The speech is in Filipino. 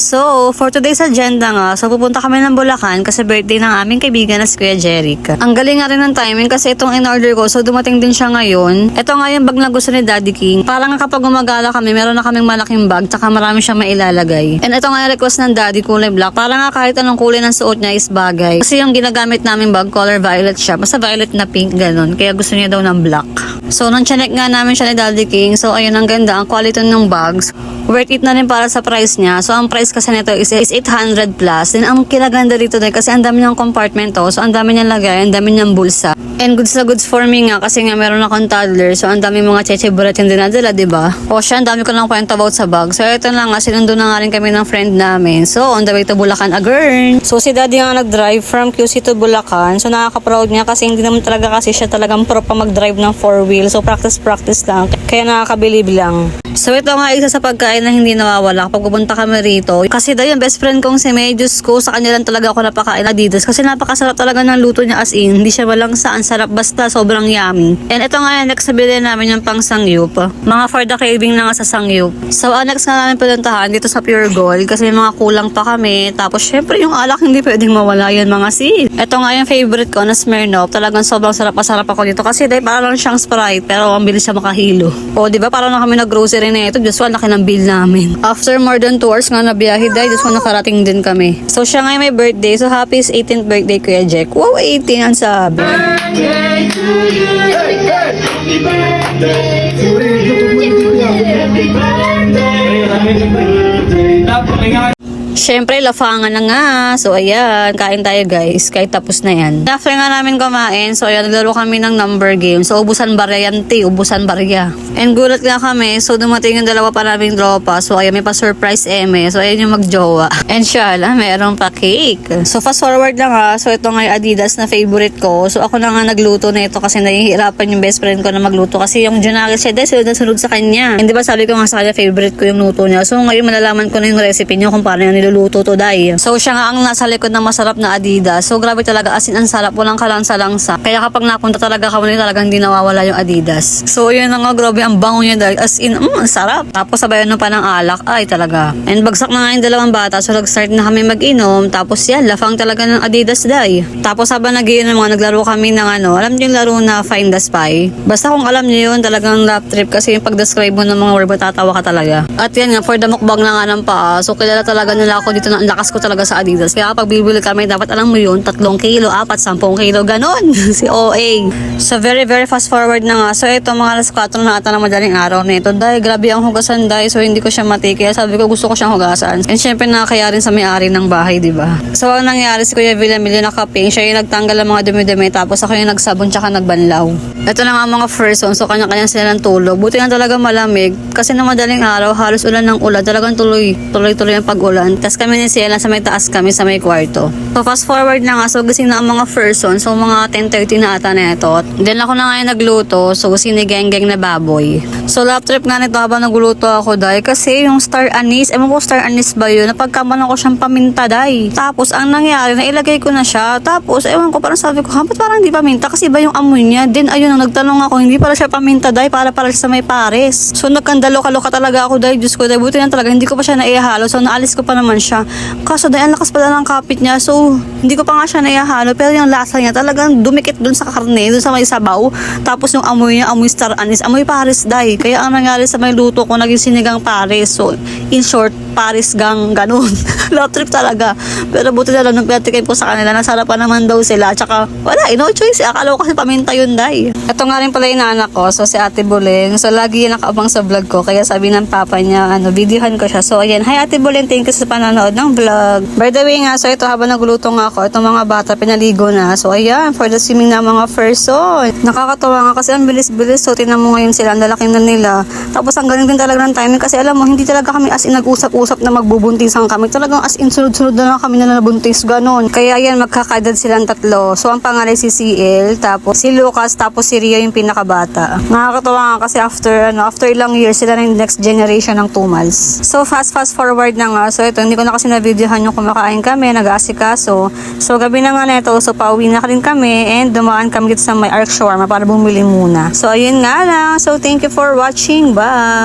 So, for today's agenda nga, so pupunta kami ng Bulacan kasi birthday ng aming kaibigan na si Kuya Jeric. Ang galing nga rin ng timing kasi itong in-order ko, so dumating din siya ngayon. Ito nga yung bag na gusto ni Daddy King. Parang nga kapag gumagala kami, meron na kaming malaking bag, tsaka marami siyang mailalagay. And ito nga yung request ng Daddy, kulay black. Parang nga kahit anong kulay ng suot niya is bagay. Kasi yung ginagamit naming bag, color violet siya. Basta violet na pink, ganun. Kaya gusto niya daw ng black. So, nung chinek nga namin siya ni Daddy King, so ayun, ang ganda, ang quality ng bags. Worth it na rin para sa price niya. So, ang price kasi nito is 800 plus. Then, ang kinaganda dito din kasi ang dami niyang compartment to. So, ang dami niyang lagay, ang dami niyang bulsa. And goods na goods for me nga kasi nga meron akong toddler. So, ang dami mga cheche burat yung dinadala, diba? O siya, ang dami ko lang kwento about sa bag. So, ito na nga, sinundo na nga rin kami ng friend namin. So, on the way to Bulacan again. So, si Daddy nga nag-drive from QC to Bulacan. So, nakaka-proud niya kasi hindi naman talaga kasi siya talagang pro pa mag-drive ng 4-wheel. So, practice lang. Kaya nakakabilib lang. So, ito nga isa sa pagkain na hindi nawawala kapag pupunta kami rito. Kasi dahil yung best friend kong si May, Diyos ko, sa kanya lang talaga ako napakain Adidas. Kasi napakasarap talaga ng luto niya as in. Hindi siya walang saan sarap basta sobrang yummy. And ito nga yung next nabili namin yung pang sangyup. Mga for the craving na nga sa sangyup. So, next nga namin pinuntahan dito sa Pure Gold kasi may mga kulang pa kami. Tapos, syempre yung alak hindi pwedeng mawala yun mga sis. Ito nga yung favorite ko na Smirnoff. Talagang sobrang sarap ako dito. Kasi dahil parang lang siyang Sprite pero ang bilis siya makahilo. O, diba? Parang na kami nag-grocery na ito. Diyos ko, laki ng bill namin. After more than 2 hours nga na biyahe dahil Diyos ko, nakarating din kami. So, siya ngayon may birthday. So, happy 18th birthday, Kuya Jack. Wow, 18 ang sabi. Birthday to you. Happy birthday to you. Happy birthday. Siyempre, lafangan na nga. So, ayan. Kain tayo, guys. Kahit tapos na yan. After nga namin kumain, so, ayan, naglaro kami ng number game. So, ubusan barya yan, ubusan barya. And gulat nga kami. So, dumating yung dalawa pa naming tropa. So, ayan, may pa-surprise eme. So, ayan yung magjowa. And syala, meron pa cake. So, fast forward lang ha. So, ito nga yung Adidas na favorite ko. So, ako na nga nagluto na ito kasi nahihirapan yung best friend ko na magluto. Kasi yung Junagis siya, dahil sunod sa kanya. Hindi ba sabi ko nga sa kanya, favorite ko yung luto niya. So, ngayon malalaman ko na yung recipe niya kung paano yung niluluto to dahil. So, siya nga ang nasa likod ng masarap na Adidas. So, grabe talaga. As in, ang sarap. Walang kalansa-langsa. Kaya kapag napunta talaga kami, talagang hindi nawawala yung Adidas. So, yun na nga. Grabe ang bango niya dahil. As in, ang sarap. Tapos, sabayan pa ng alak. Ay, talaga. And bagsak na nga yung dalawang bata. So, nag-start na kami mag-inom. Tapos, yan. Lafang talaga ng Adidas dahil. Tapos, habang nag-inom mga, naglaro kami ng alam niyo yung laro na Find the Spy? Basta kung alam niyo yun, talagang lap trip. Kasi yung pag-describe mo ng mga word, matatawa ka talaga. At yan nga, for the mukbang na nga ng paa. So, kilala talaga nila ako dito na ang lakas ko talaga sa Adidas. Kaya kapag bibili kami, dapat alam mo yun, 3 kilo, 4, 10 kilo, ganon. Si OA. So, very, very fast forward na nga. So, ito mga alas 4 na ata na madaling araw na ito. Dahil grabe ang hugasan dahil. So, hindi ko siya mati. Kaya sabi ko, gusto ko siyang hugasan. And syempre, nakakaya rin sa may-ari ng bahay, diba? So, ang nangyari, si Kuya Villamil na kaping. Siya yung nagtanggal ng mga dumi-dumi. Tapos ako yung nagsabon tsaka nagbanlaw. Ito na nga mga first one. So, kanya-kanya sila ng tulog. Buti na talaga malamig. Kasi na madaling araw, halos ulan ng ulan. Talagang tuloy-tuloy ang pag-ulan. Tapos kami ni Ciela sa may taas kami sa may kwarto. So, fast forward na nga. So, gising na ang mga first one. So, mga 10:30 na ata na ito. Then, ako na ngayon nagluto. So, sinigeng-geng na baboy. So, lap trip nga nito habang nagluto ako dahil. Kasi yung star anise, ewan ko star anise ba yun? Napagkamalan ko siyang paminta dahil. Tapos, ang nangyari, nailagay ko na siya. Tapos, ewan ko, parang sabi ko, ba't parang hindi paminta? Kasi iba yung amoy niya. Then, ayun, nang nagtanong ako, hindi pala siya paminta dahil para sa may pares. So, nagkandalo-kaloka talaga ako dahil. Diyos ko, dahil buti na talaga. Hindi ko pa siya naihalo. So, naalis ko pa naman siya. Kaso dahil ang lakas pala ng kapit niya. So, hindi ko pa nga siya naihalo. Pero yung lasa niya talagang dumikit dun sa karne, dun sa may sabaw. Tapos yung amoy niya, amoy star anise, amoy pares dahil. Kaya ang nangyari sa may luto ko, naging sinigang pares. So, in short, pares gang ganun. Love trip talaga. Pero buti na lang nung pinatikin ko sa kanila, nasarapan naman daw sila. Tsaka, wala, no choice. Akala ko kasi paminta yun dahil. Ito nga rin pala yung anak ko. So, si Ate Buleng. So, lagi yung nakaabang sa vlog ko. Kaya sabi ng papa niya, videohan ko siya. So, ayan. Hi, Ate Buleng. Thank you sa panonood ng vlog. By the way nga, so ito habang nagluto nga ako, itong mga bata pinaligo na. So, ayan. For the swimming na mga person. Nakakatawa nga kasi ang bilis-bilis. So, tinan mo ngayon sila. Ang lalaki na nila. Tapos, ang galing din talaga ng timing. Kasi alam mo, hindi talaga kami as in nag-usap-usap na magbubuntisan kami. Talagang as in sunod-sunod na lang kami na nabuntis. Ganon. Kaya ayan, magkakaedad silang 3. So, ang pangalan si CL, tapos si Lucas, tapos si Ria yung pinakabata. Nakakatawa nga kasi after ilang years, sila na yung next generation ng Tumals. So, fast forward na nga. So, ito, hindi ko na kasi na-videohan yung kumakain kami, nag-aasikaso. So, gabi na nga neto. So, pauwi na rin kami and dumaan kami dito sa may Arc Shawarma para bumili muna. So, ayun nga lang. So, thank you for watching. Bye!